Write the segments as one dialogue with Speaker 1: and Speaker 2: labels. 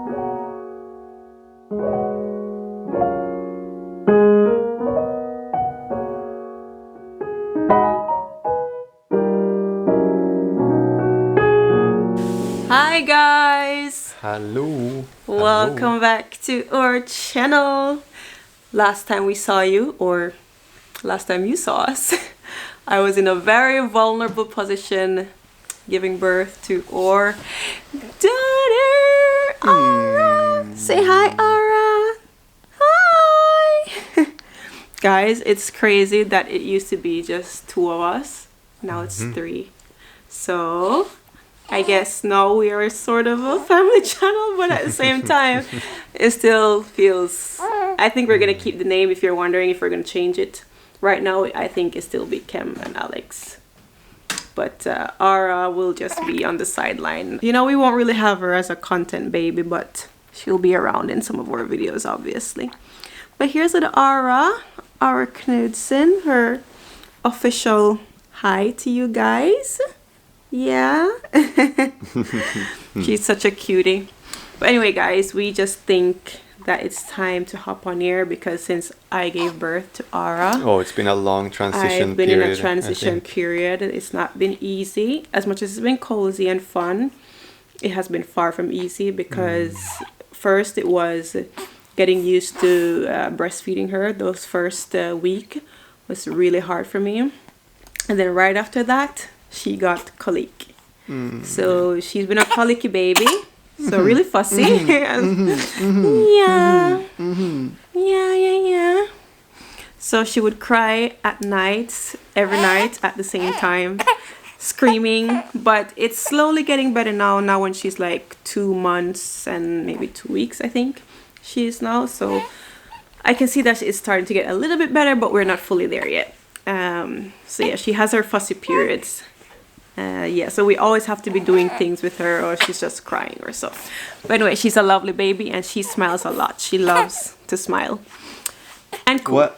Speaker 1: Hi guys!
Speaker 2: Hello.
Speaker 1: Welcome back to our channel. Last time we saw you, or last time you saw us, I was in a very vulnerable position giving birth to our daughter, Ara. Say hi, Ara. Hi! Guys, it's crazy that it used to be just two of us. Now it's three. So I guess now we are sort of a family channel, but at the same time, it still feels... I think we're going to keep the name if you're wondering if we're going to change it. Right now, I think it still be Kem and Alex. But Ara will just be on the sideline. You know, we won't really have her as a content baby, but she'll be around in some of our videos, obviously. But here's Ara Knudsen, her official hi to you guys. Yeah. She's such a cutie. But anyway, guys, we just think that it's time to hop on here because since I gave birth to Ara,
Speaker 2: Oh, it's been a long transition
Speaker 1: I've been
Speaker 2: period.
Speaker 1: in a transition period. It's not been easy. As much as it's been cozy and fun, it has been far from easy because first it was getting used to breastfeeding her. Those first week was really hard for me. And then right after that, she got colic. So she's been a colicky baby. So really fussy. Yeah. So she would cry at night, every night at the same time, screaming. But it's slowly getting better now. Now when she's like 2 months and maybe 2 weeks, I think she is now. So I can see that it's starting to get a little bit better, but we're not fully there yet. So yeah, she has her fussy periods. Yeah, so we always have to be doing things with her or she's just crying or so. But anyway, she's a lovely baby and she smiles a lot. She loves to smile. And cool.
Speaker 2: What?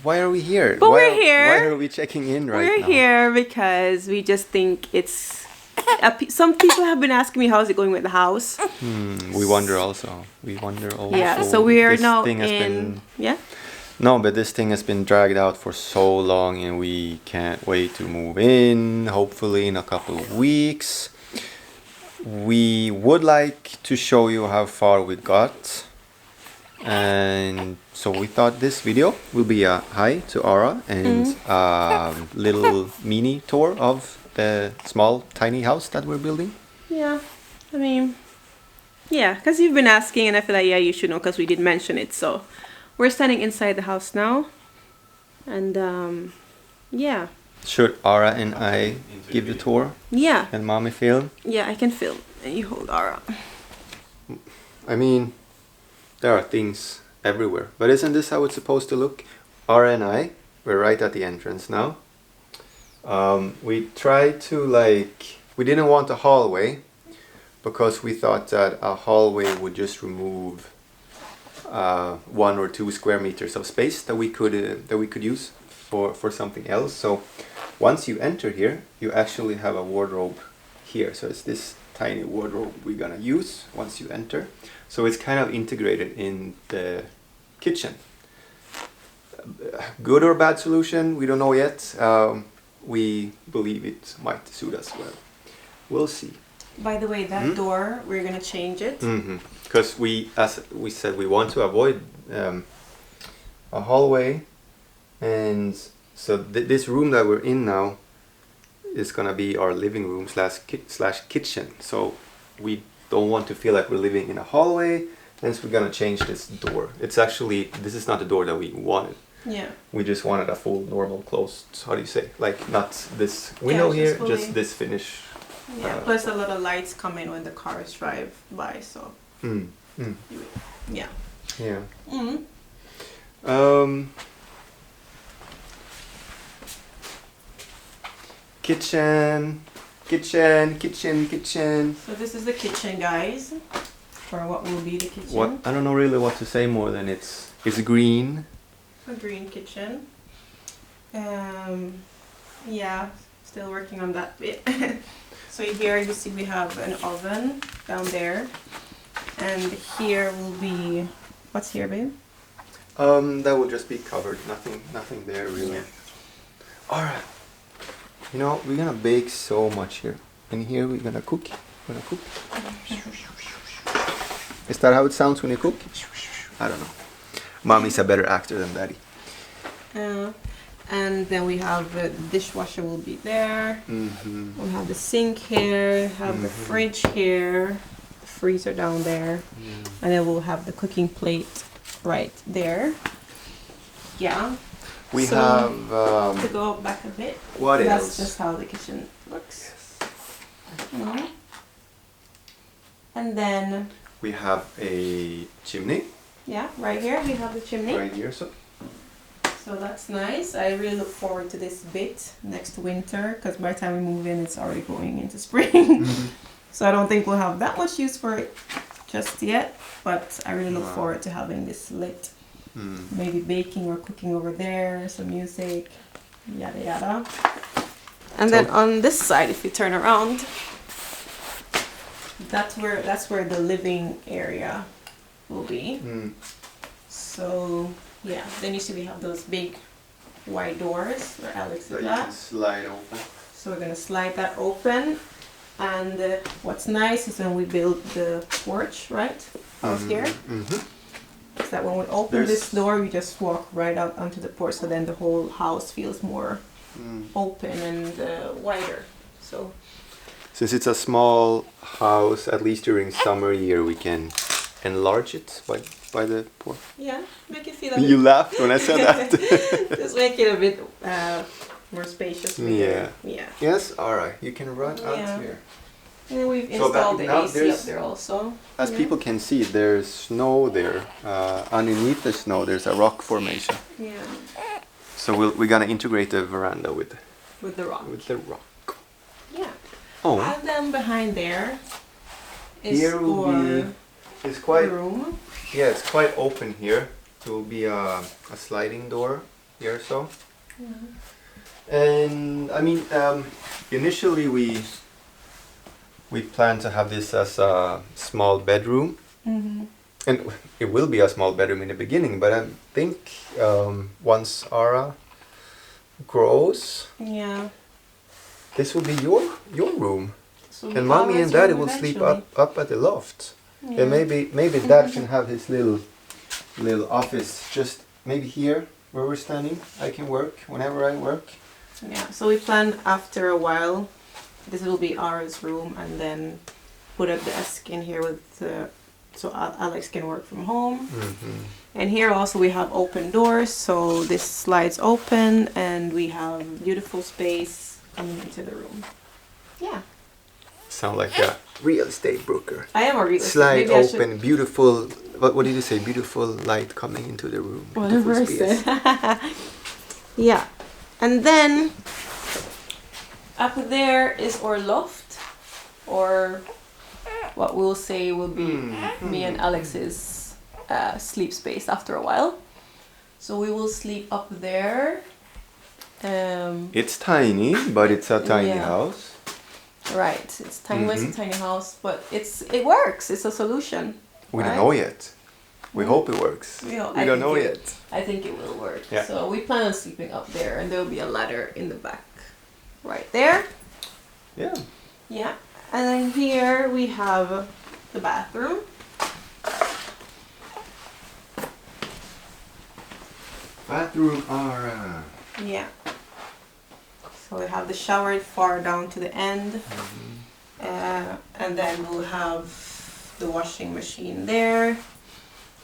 Speaker 2: Why are we here?
Speaker 1: But we're here.
Speaker 2: Why are we checking in right now?
Speaker 1: We're here because we just think it's... some people have been asking me how's it going with the house.
Speaker 2: We wonder also.
Speaker 1: Yeah, so we are
Speaker 2: This
Speaker 1: now
Speaker 2: thing has
Speaker 1: in...
Speaker 2: been-
Speaker 1: Yeah?
Speaker 2: No, but this thing has been dragged out for so long and we can't wait to move in, hopefully in a couple of weeks. We would like to show you how far we got. And so we thought this video will be a hi to Ara and a little mini tour of the small tiny house that we're building.
Speaker 1: Yeah, I mean... Yeah, because you've been asking and I feel like, yeah, you should know because we did mention it, so... We're standing inside the house now, and yeah.
Speaker 2: Should Ara and I give the tour
Speaker 1: Yeah,
Speaker 2: and mommy film?
Speaker 1: yeah, I can film. And you hold Ara.
Speaker 2: I mean, there are things everywhere, but isn't this how it's supposed to look? Ara and I, we're right at the entrance now. We tried to we didn't want a hallway because we thought that a hallway would just remove 1 or 2 square meters of space that we could use for something else. So once you enter here, you actually have a wardrobe here. So it's this tiny wardrobe we're gonna use once you enter. So it's kind of integrated in the kitchen. Good or bad solution, we don't know yet. We believe it might suit us well. We'll see.
Speaker 1: By the way, that door, we're gonna change it.
Speaker 2: Because as we said, we want to avoid a hallway, and so this room that we're in now is gonna be our living room slash kitchen. So we don't want to feel like we're living in a hallway, hence we're gonna change this door. It's actually, this is not the door that we wanted.
Speaker 1: Yeah.
Speaker 2: We just wanted a full normal closed, how do you say, like not this window here, just this finish.
Speaker 1: Yeah, plus a lot of lights come in when the cars drive by, so... Yeah.
Speaker 2: Yeah. Kitchen.
Speaker 1: So this is the kitchen, guys, for what will be the kitchen.
Speaker 2: What, I don't know really what to say more than it's green.
Speaker 1: A green kitchen. Yeah, still working on that bit. So here you see we have an oven down there. And here will be, what's here, babe?
Speaker 2: That will just be covered. Nothing there really.
Speaker 1: Yeah.
Speaker 2: All right. You know, we're gonna bake so much here. And here we're gonna cook. Is that how it sounds when you cook? I don't know. Mommy's a better actor than daddy.
Speaker 1: And then we have the dishwasher will be there.
Speaker 2: Mm-hmm.
Speaker 1: We'll have the sink here, have the fridge here, the freezer down there. And then we'll have the cooking plate right there. Yeah.
Speaker 2: We
Speaker 1: So,
Speaker 2: have...
Speaker 1: to go back a bit.
Speaker 2: what
Speaker 1: That's
Speaker 2: else?
Speaker 1: just how the kitchen looks.
Speaker 2: Yes.
Speaker 1: And then,
Speaker 2: We have a chimney
Speaker 1: yeah, right here we have the chimney.
Speaker 2: right here.
Speaker 1: So that's nice. I really look forward to this bit next winter because by the time we move in, it's already going into spring. So I don't think we'll have that much use for it just yet. But I really look forward to having this lit. Maybe baking or cooking over there, some music, yada yada. And then on this side, if you turn around, that's where the living area will be. So yeah, then you see we have those big wide doors where Alex
Speaker 2: That
Speaker 1: is
Speaker 2: you
Speaker 1: at.
Speaker 2: can slide open.
Speaker 1: So we're gonna slide that open. And what's nice is when we build the porch, right, out here. Is that when we open this door, we just walk right out onto the porch. So then the whole house feels more open and wider. So
Speaker 2: Since it's a small house, at least during summer year, we can enlarge it by the porch.
Speaker 1: yeah, make it feel a
Speaker 2: You
Speaker 1: bit.
Speaker 2: laughed when I said that.
Speaker 1: Just make it a bit more spacious. Bigger. Yeah.
Speaker 2: Yes. All right. You can run
Speaker 1: Yeah.
Speaker 2: out here.
Speaker 1: And then we've
Speaker 2: So
Speaker 1: installed
Speaker 2: that-
Speaker 1: the
Speaker 2: now
Speaker 1: AC up
Speaker 2: there's-
Speaker 1: there also.
Speaker 2: As
Speaker 1: Yeah.
Speaker 2: people can see, there's snow there. Underneath the snow, there's a rock formation.
Speaker 1: Yeah.
Speaker 2: So we're gonna integrate the veranda with
Speaker 1: With the rock.
Speaker 2: the rock.
Speaker 1: Yeah.
Speaker 2: Oh,
Speaker 1: And then behind there is
Speaker 2: here will
Speaker 1: for
Speaker 2: be. It's
Speaker 1: the
Speaker 2: quite.
Speaker 1: room.
Speaker 2: Yeah, it's quite open here. There will be a sliding door here, so. And I mean, initially we planned to have this as a small bedroom, and it will be a small bedroom in the beginning. But I think once Ara grows,
Speaker 1: Yeah.
Speaker 2: this will be your room,
Speaker 1: So
Speaker 2: and mommy and
Speaker 1: always
Speaker 2: daddy
Speaker 1: room
Speaker 2: will sleep
Speaker 1: eventually.
Speaker 2: up at the loft.
Speaker 1: Yeah.
Speaker 2: And maybe dad can have his little office just maybe here where we're standing. I can work whenever I work.
Speaker 1: Yeah. So we planned after a while, this will be Ara's room, and then put a desk in here with so Alex can work from home. And here also we have open doors, so this slides open, and we have beautiful space coming into the room. Yeah.
Speaker 2: Sound like a real estate broker.
Speaker 1: I am a real estate.
Speaker 2: Slide
Speaker 1: Maybe I should-
Speaker 2: open, beautiful. What did you say? Beautiful light coming into the room.
Speaker 1: Whatever I
Speaker 2: Beautiful
Speaker 1: said.
Speaker 2: space.
Speaker 1: Yeah. And then up there is our loft, or what we'll say will be me and Alex's sleep space after a while. So we will sleep up there.
Speaker 2: It's tiny, but it's a tiny
Speaker 1: Yeah.
Speaker 2: house.
Speaker 1: Right. It's tiny. It's a tiny house, but it works. It's a solution.
Speaker 2: We don't
Speaker 1: right?
Speaker 2: know yet. We hope it works.
Speaker 1: We don't-
Speaker 2: We
Speaker 1: I
Speaker 2: don't
Speaker 1: think
Speaker 2: know
Speaker 1: it-
Speaker 2: yet.
Speaker 1: I think it will work.
Speaker 2: Yeah.
Speaker 1: So we plan on sleeping up there, and there will be a ladder in the back, right there.
Speaker 2: Yeah.
Speaker 1: Yeah. And then here we have the bathroom.
Speaker 2: Bathroom Ara.
Speaker 1: Yeah. So we have the shower far down to the end. And then we'll have the washing machine there,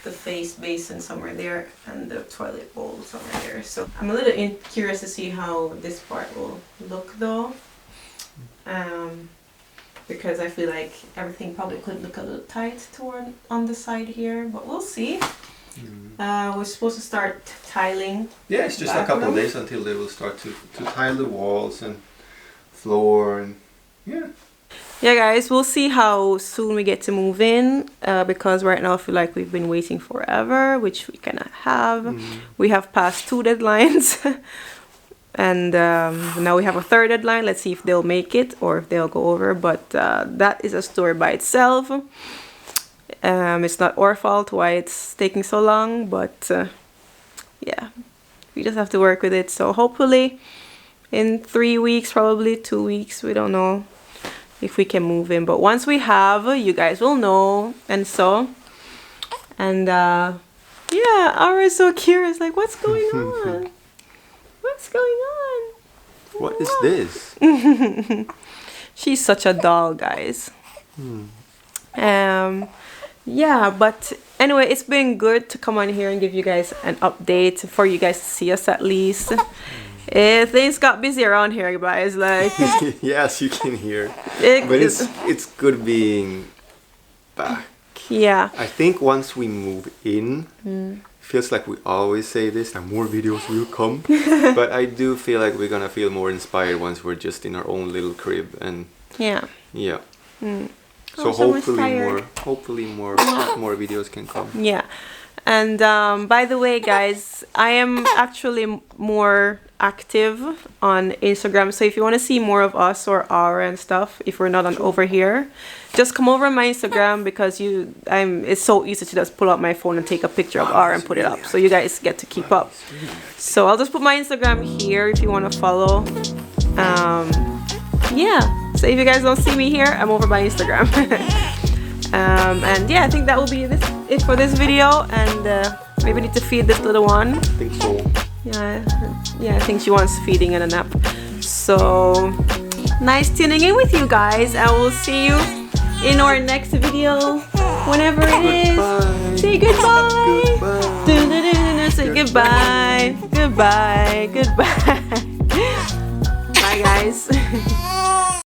Speaker 1: the face basin somewhere there, and the toilet bowl somewhere there. So I'm a little curious to see how this part will look though. Because I feel like everything probably could look a little tight toward on the side here, but we'll see. We're supposed to start tiling.
Speaker 2: Yeah, it's just a couple of days until they will start to tile the walls and floor and yeah.
Speaker 1: Yeah, guys, we'll see how soon we get to move in, because right now I feel like we've been waiting forever, which we kind of have. We have passed 2 deadlines, and now we have a 3rd deadline. Let's see if they'll make it or if they'll go over, but that is a story by itself. It's not our fault why it's taking so long, but yeah, we just have to work with it. So hopefully in 3 weeks, probably 2 weeks, we don't know if we can move in. But once we have, you guys will know. And so, and yeah, Aura's so curious, like, what's going on? What's going on?
Speaker 2: What is this?
Speaker 1: She's such a doll, guys. Yeah, but anyway, it's been good to come on here and give you guys an update, for you guys to see us at least. Things got busy around here, guys. Like,
Speaker 2: Yes, you can hear. But it's good being back.
Speaker 1: Yeah.
Speaker 2: I think once we move in, feels like we always say this, that more videos will come. But I do feel like we're gonna feel more inspired once we're just in our own little crib, and
Speaker 1: yeah.
Speaker 2: So
Speaker 1: so
Speaker 2: hopefully more videos can come.
Speaker 1: Yeah. And by the way, guys, I am actually more active on Instagram. So if you want to see more of us or Aura and stuff, if we're not on over here, just come over on my Instagram, because it's so easy to just pull out my phone and take a picture of Aura and put it up. So you guys get to keep up. So I'll just put my Instagram here if you want to follow. Yeah. So if you guys don't see me here, I'm over by Instagram. And yeah, I think that will be it for this video. And maybe need to feed this little one.
Speaker 2: I think so.
Speaker 1: Yeah, I think she wants feeding and a nap. So nice tuning in with you guys. I will see you in our next video, whenever it is. Say goodbye.
Speaker 2: Goodbye.
Speaker 1: Say goodbye. Goodbye. Goodbye. Bye, guys.